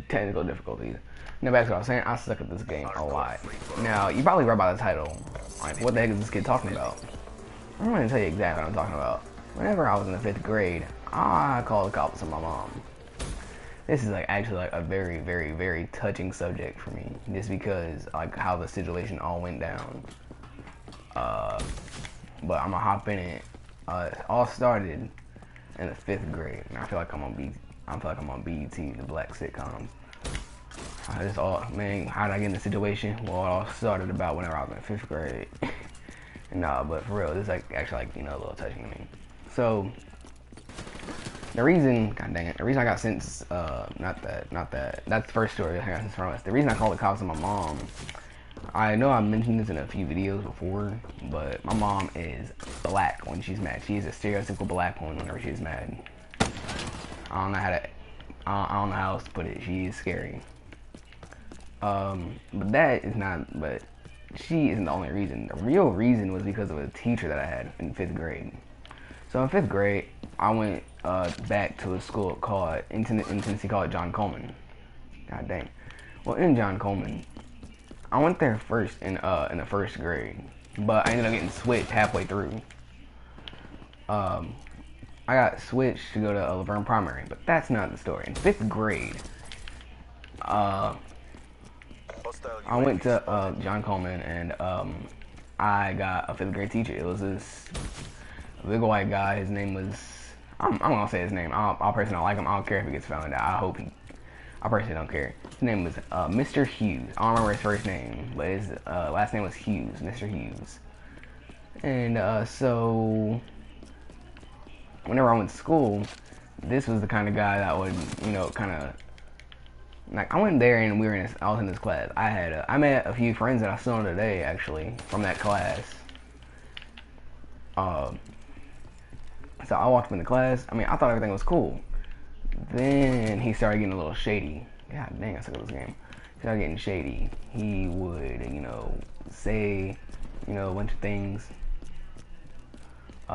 technical difficulties. Now back to what I was saying, I suck at this game a lot. Now, you probably read by the title, like, what the heck is this kid talking about? I'm going to tell you exactly what I'm talking about. Whenever I was in the 5th grade, I called the cops on my mom. This is like actually like a very, very, very touching subject for me, just because like how the situation all went down. But I'm gonna hop in it. It all started in the 5th grade, and I feel like I'm on BET, the black sitcoms. Man, how did I get in the situation? Well, it all started about whenever I was in 5th grade. Nah, but for real, this is like actually like, you know, a little touching to me. So the reason, god dang it, the reason I got sentenced, not that, that's the first story I got sentenced from us. The reason I called the cops on my mom, I know I mentioned this in a few videos before, but my mom is black when she's mad. She is a stereotypical black woman whenever she's mad. I don't know how else to put it. She is scary. But she isn't the only reason. The real reason was because of a teacher that I had in 5th grade. So in 5th grade, I went back to a school in Tennessee called John Coleman. God dang. Well, in John Coleman, I went there first in the 1st grade, but I ended up getting switched halfway through. I got switched to go to Laverne Primary, but that's not the story. In 5th grade, I went to John Coleman, and I got a 5th grade teacher. It was this big white guy. His name was, I'm gonna say his name. I personally don't like him. I don't care if he gets found out. I personally don't care. His name was Mr. Hughes. I don't remember his first name, but his last name was Hughes, Mr. Hughes. And so whenever I went to school, this was the kind of guy that would, you know, kind of, like, I went there and I was in this class. I met a few friends that I still know today, actually, from that class. So I walked up in the class. I mean, I thought everything was cool. Then he started getting a little shady. God dang, I suck at this game. He started getting shady. He would, you know, say, you know, a bunch of things.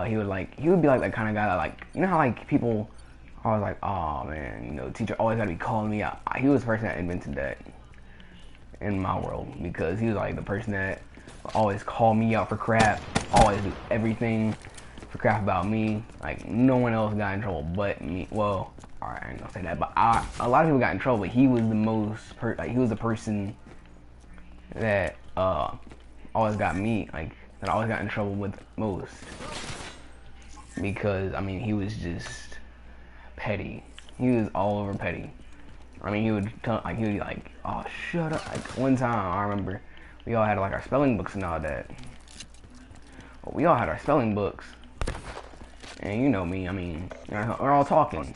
He would be like that kind of guy that, like, you know how like people always like, oh man, you know, teacher always gotta be calling me out. He was the person that invented that in my world, because he was like the person that would always call me out for crap, always do everything for crap about me. Like, no one else got in trouble but me. Well, alright, I ain't gonna say that, but a lot of people got in trouble, but he was the most, he was the person that always got me, like, that I always got in trouble with most. Because, I mean, he was just petty. He was all over petty. I mean, he would be like, oh, shut up. Like, one time, I remember, we all had, like, our spelling books and all that. Well, we all had our spelling books. And you know me, I mean, we're all talking.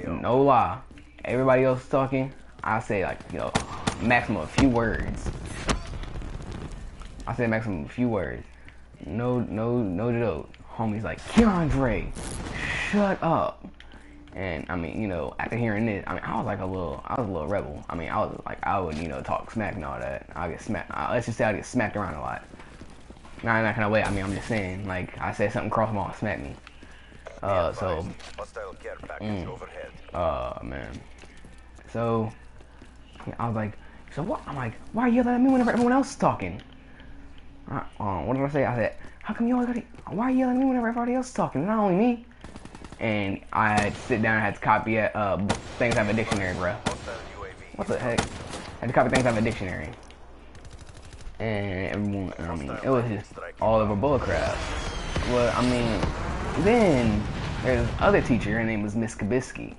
No lie. Everybody else is talking. I say, like, you know, maximum a few words. I say maximum a few words. No joke. Homie's like, Keandre, shut up. And I mean, you know, after hearing this, I mean, I was a little rebel. I mean, I would, you know, talk smack and all that. I get smacked. Let's just say I get smacked around a lot. Not in that kind of way. I mean, I'm just saying, like, I said something cross them off, smack me. Man. So, I was like, so what? I'm like, why are you yelling at me whenever everyone else is talking? What did I say? I said, how come you always gotta, why are you yelling at me whenever everybody else is talking? Not only me. And I had to sit down and had to copy things out of a dictionary, bro. What the heck? I had to copy things out of a dictionary. And everyone, I mean, it was just all over bullcrap. Well, I mean, then there's this other teacher. Her name was Miss Kabisky.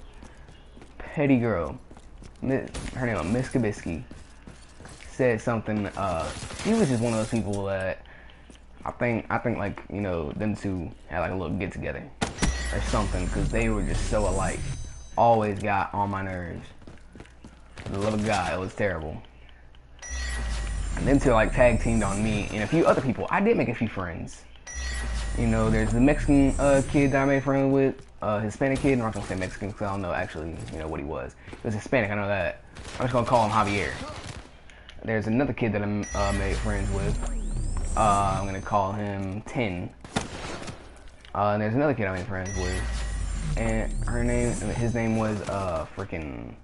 Petty girl. Her name was Miss Kabisky. Said something. She was just one of those people that I think like, you know, them two had like a little get together or something, because they were just so alike. Always got on my nerves. The little guy, it was terrible. And them two like tag teamed on me and a few other people. I did make a few friends. You know, there's the Mexican kid that I made friends with, Hispanic kid. I'm not gonna say Mexican because I don't know actually, you know, what he was. He was Hispanic, I know that. I'm just gonna call him Javier. There's another kid that I made friends with. I'm gonna call him Tin. And there's another kid I made friends with, and his name was freaking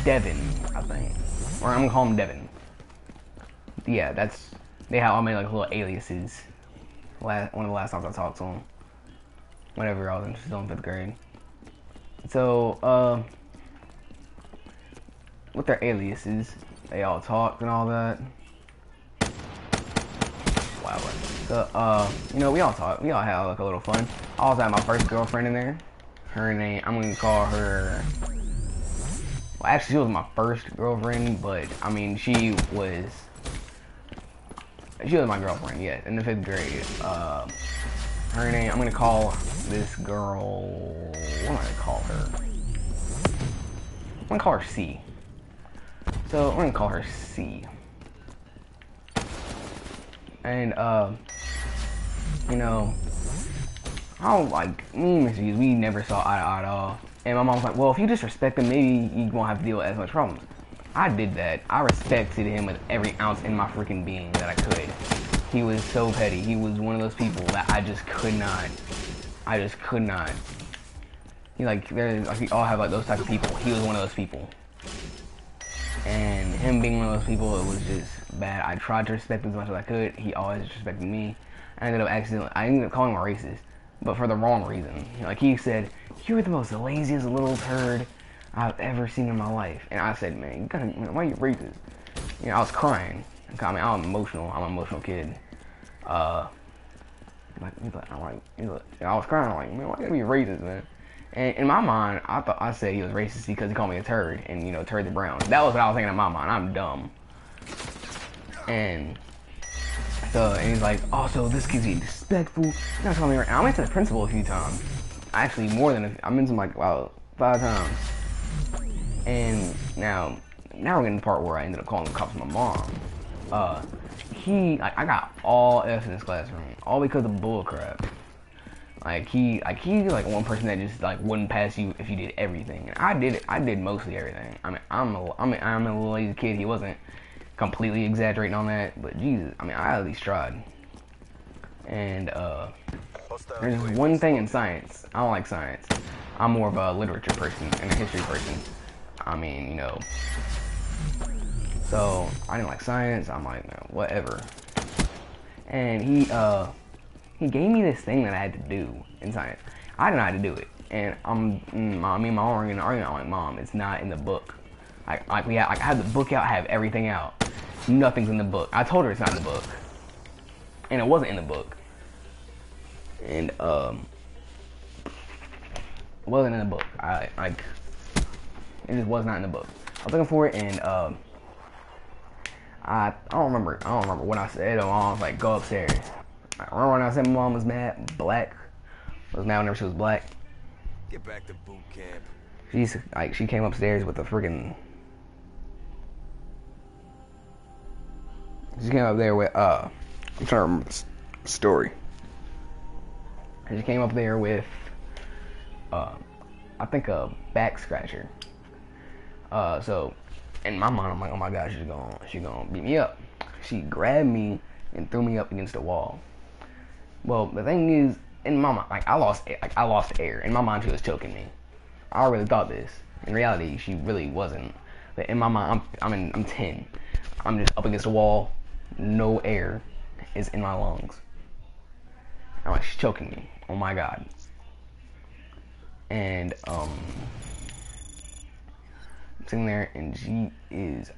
Devin, I think, or I'm gonna call him Devin. Yeah, they have all made like little aliases. One of the last times I talked to him, whenever I was still in 5th grade. So, with their aliases, they all talked and all that. Wow. So, you know, we all talk. We all had like a little fun. I also had my first girlfriend in there. Her name, I'm gonna call her. Well, actually, she was my first girlfriend, but I mean, she was my girlfriend. Yeah, in the 5th grade. Her name, I'm gonna call this girl. What am I gonna call her? I'm gonna call her C. So I'm gonna call her C. And you know, I don't like me and Miss Hughes, we never saw eye to eye at all. And my mom was like, well, if you disrespect him, maybe you won't have to deal with as much problems. I did that. I respected him with every ounce in my freaking being that I could. He was so petty. He was one of those people that I just could not. We all have like those type of people. He was one of those people. And him being one of those people, it was just bad. I tried to respect him as much as I could. He always disrespected me. I ended up calling him a racist, but for the wrong reason. Like he said, "You're the most laziest little turd I've ever seen in my life." And I said, "Man, why are you racist?" You know, I was crying. I mean, I'm emotional. I'm an emotional kid. I was crying. I'm like, man, why you gotta be racist, man? And in my mind, I said he was racist because he called me a turd, and you know, turd the brown. That was what I was thinking in my mind. I'm dumb. And he's like, oh, so this kid's being disrespectful. Now calling me right. I went to the principal a few times. Actually, more than I mentioned like about 5 times. And now we're getting to the part where I ended up calling the cops on my mom. I got all F's in this classroom, all because of bull crap. He one person that just like wouldn't pass you if you did everything. And I did it. I did mostly everything. I mean, I'm a lazy kid. He wasn't completely exaggerating on that, but Jesus, I mean, I at least tried. And there's one thing in science. I don't like science. I'm more of a literature person and a history person. I mean, you know. So I didn't like science. I'm like, no, whatever. And he gave me this thing that I had to do in science. I didn't know how to do it, and me and my mom were arguing. I'm like, Mom, it's not in the book. I have the book out. I have everything out. Nothing's in the book. I told her it's not in the book, and it wasn't in the book. And it wasn't in the book. It just was not in the book. I was looking for it, and I don't remember what I said. My mom was like, go upstairs. I remember when I said my mom was mad, was mad whenever she was black. Get back to boot camp. She came upstairs with a freaking. She came up there with I'm trying to remember the story. She came up there with I think a back scratcher. So in my mind I'm like, oh my god, she's gonna beat me up. She grabbed me and threw me up against the wall. Well, the thing is, in my mind, I lost air. In my mind, she was choking me. I really thought this. In reality, she really wasn't. But in my mind, I'm 10. I'm just up against the wall. No air is in my lungs. I'm like, she's choking me. Oh my god. And I'm sitting there, and she is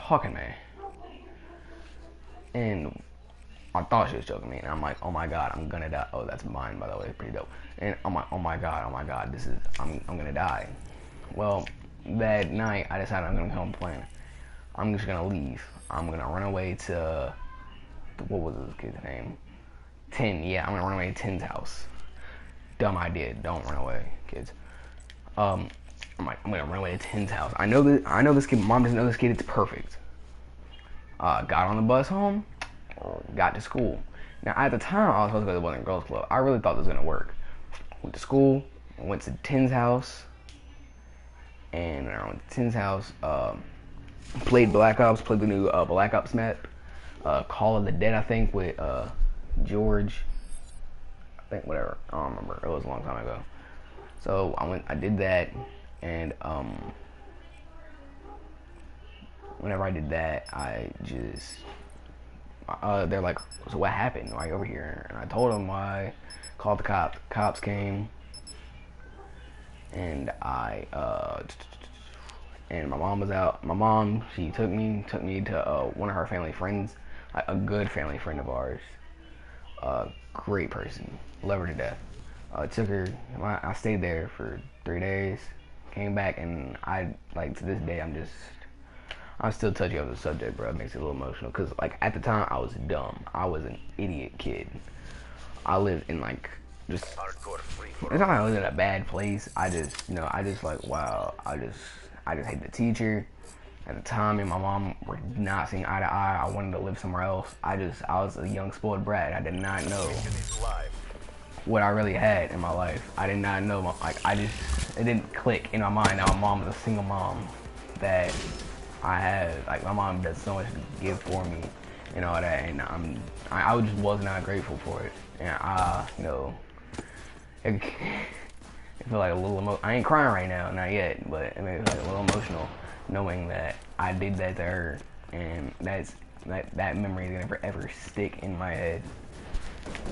choking me. And I thought she was choking me, and I'm like, oh my god, I'm gonna die. Oh, that's mine, by the way, pretty dope. And I'm like, oh my god, I'm gonna die. Well, that night, I decided I'm gonna come home playing. I'm just gonna leave. I'm gonna run away to, what was this kid's name? 10, yeah, I'm gonna run away to 10's house. Dumb idea, don't run away, kids. I'm gonna run away to 10's house. I know this kid, mom doesn't know this kid, it's perfect. Got on the bus home, got to school. Now, at the time, I was supposed to go to the Boys and Girls Club. I really thought this was gonna work. Went to school, went to 10's house, and when I went to 10's house, played Black Ops, played the new Black Ops map, Call of the Dead, I think, with George. I think, whatever, I don't remember. It was a long time ago. So I did that, and whenever I did that, I just they're like, so what happened? Why are you over here? And I told them why. Called the cops. Cops came, and and my mom was out. My mom, she took me to one of her family friends, a good family friend of ours. Great person, love her to death. Took her. I stayed there for 3 days. Came back, and I like to this day I'm still touchy of the subject, bro. It makes it a little emotional because like at the time I was dumb. I was an idiot kid. I lived in like just. It's not like I lived in a bad place. I just like wow. I just hate the teacher. At the time, me and my mom were not seeing eye to eye. I wanted to live somewhere else. I was a young spoiled brat. I did not know what I really had in my life. I did not know it didn't click in my mind that my mom was a single mom. That I had like my mom does so much to give for me and all that, and I just was not grateful for it. And it feel like a little I ain't crying right now, not yet, but it made me like a little emotional knowing that I did that to her, and that memory is gonna forever stick in my head.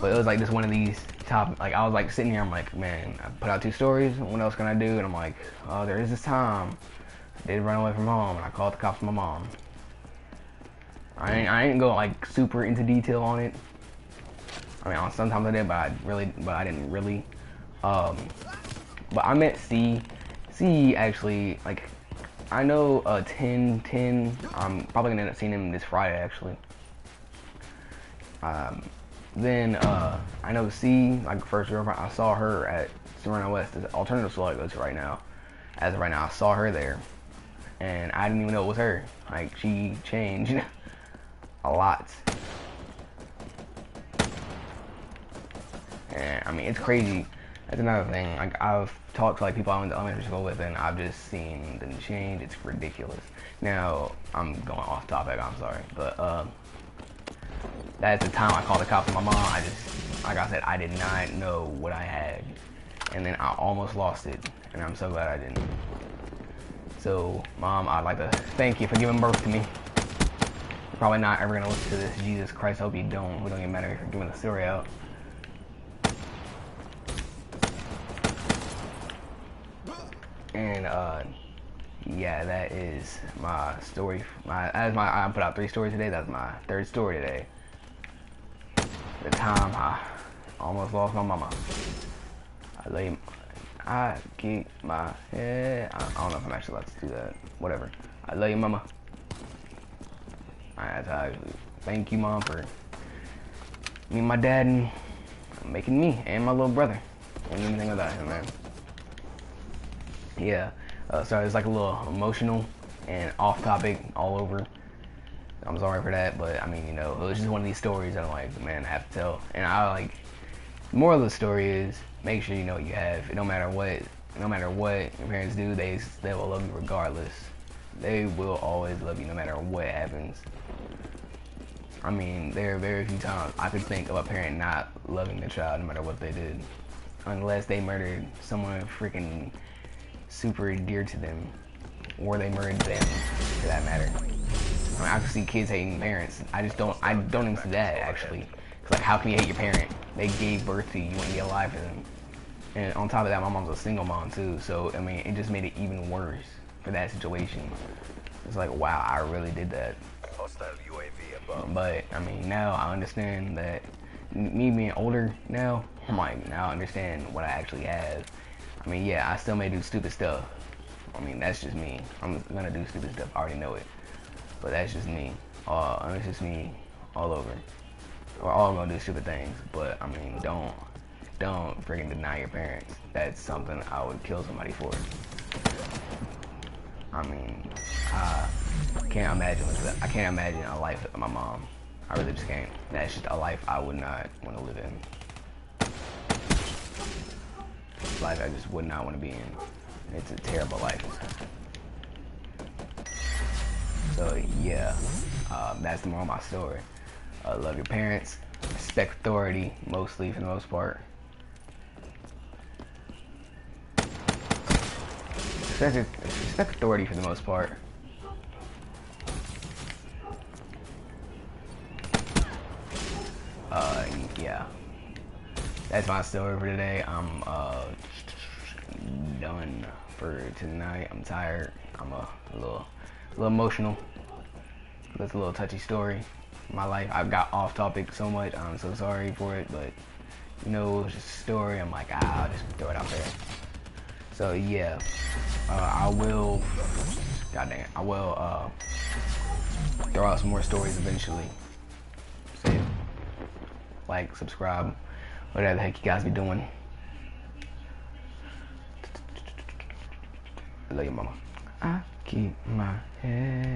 But it was like just one of these like I was like sitting here, I'm like, man, I put out 2 stories, what else can I do? And I'm like, oh, there is this time I did run away from home, and I called the cops on my mom. I didn't go like super into detail on it. I mean, sometimes I did, but I didn't really. But I met C. C actually, like, I know 10. I'm probably gonna end up seeing him this Friday actually. Then I know C, like first girlfriend. I saw her at Serena West, the alternative school I go to right now. As of right now, I saw her there, and I didn't even know it was her. Like she changed a lot. And I mean, it's crazy. That's another thing. Like I've talked to like people I went to elementary school with, and I've just seen them change. It's ridiculous. Now I'm going off topic. I'm sorry, but that's the time I called the cops on my mom. I just, like I said, I did not know what I had, and then I almost lost it, and I'm so glad I didn't. So, Mom, I'd like to thank you for giving birth to me. You're probably not ever gonna listen to this. Jesus Christ, I hope you don't. We don't even matter if you're giving the story out. And yeah, that is my story. I put out 3 stories today. That's my 3rd story today. The time I almost lost my mama. I keep my head. I don't know if I'm actually allowed to do that. Whatever. I love you, mama. Thank you, Mom, for me and my dad and making me and my little brother and anything about him, man. Yeah. Sorry, it's like a little emotional and off topic all over. I'm sorry for that, but I mean, you know, it was just one of these stories that I'm like, man, I have to tell. And I like, the moral of the story is, make sure you know what you have. No matter what your parents do, they will love you regardless. They will always love you no matter what happens. I mean, there are very few times I could think of a parent not loving their child no matter what they did. Unless they murdered someone freaking super dear to them. Or they murdered them, for that matter. I mean, I can see kids hating parents. I don't even see that, actually. Cause like, how can you hate your parent? They gave birth to you, you want to be alive for them. And on top of that, my mom's a single mom too. So, I mean, it just made it even worse for that situation. It's like, wow, I really did that. But, I mean, now I understand that me being older now, I'm like, now I understand what I actually have. I mean, yeah, I still may do stupid stuff. I mean, that's just me. I'm gonna do stupid stuff. I already know it. But that's just me. It's just me all over. We're all gonna do stupid things. But, I mean, don't freaking deny your parents. That's something I would kill somebody for. I mean, I can't imagine a life with my mom. I really just can't. That's just a life I would not want to live in. Life I just would not want to be in. It's a terrible life. So yeah, that's the moral of my story. Love your parents, respect authority, mostly for the most part. Respect authority for the most part. Yeah. That's my story for today. I'm done for tonight. I'm tired. I'm a little emotional. That's a little touchy story. My life, I've got off topic so much. I'm so sorry for it, but you know, it's just a story. I'm like, I'll just throw it out there. So yeah, I will. God dang it, I will throw out some more stories eventually. So like, subscribe, whatever the heck you guys be doing. I love you, mama. I keep my head.